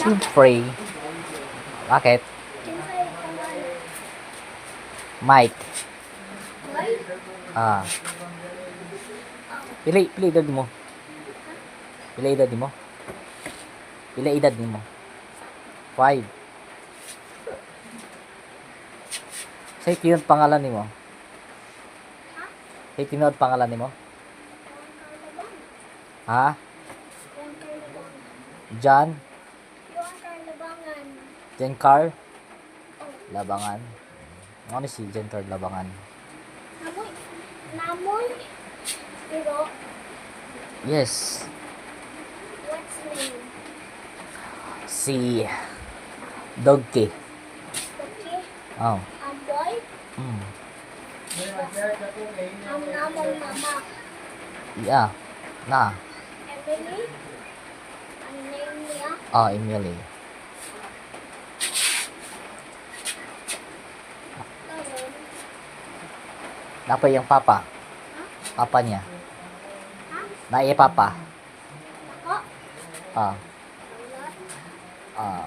Siyempre. Bakit? Siyempre, pangalan. Mike. Mike? Ah. Pila edad mo? Pila edad mo? Pila edad mo? 5. Say tinod pangalan nimo. Say tinod pangalan nimo. Ha? Yung Carlabangan. John? Yung Carlabangan. Jencar? Oh. Labangan. Ano si Jencar Labangan? Namoy. Namoy. Pero, Yes. what's name? Si Dogky. Okay. Oh. Boy. Mm. Namong mama. Yeah. Na. Emily. Ang name niya. Oh, Emily. Karon. Napa yung papa? Ha? Papa niya. Ha? Naiya papa. Ako? Ah. Wala. Ah.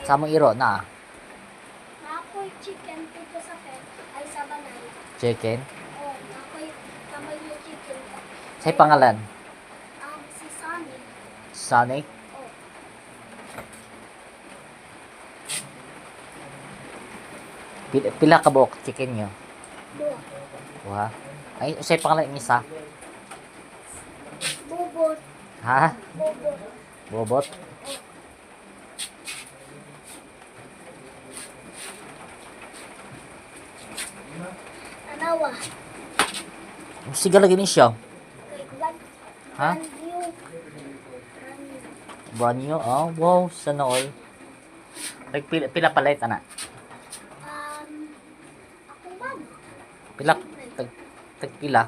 Sa mong iro na. Ako'y chicken dito sa pet. Ay, sa banay. Chicken. Oh, ako'y kamay yung chicken. Say pangalan. Si Sunny. Sonic. Oh, Pila ka buok chicken nyo? dua. Wah. Ay, say pangalan ng isa. Bubot. Ha? Bubot. Bobot. Anawa. Siga lagi ni siya. Kay Brand. Ha? Brand new. Brand new. Banyo. Oh, wow. Sana all. Like, pila palit, ana. Akong bag. Pila. Tag pila.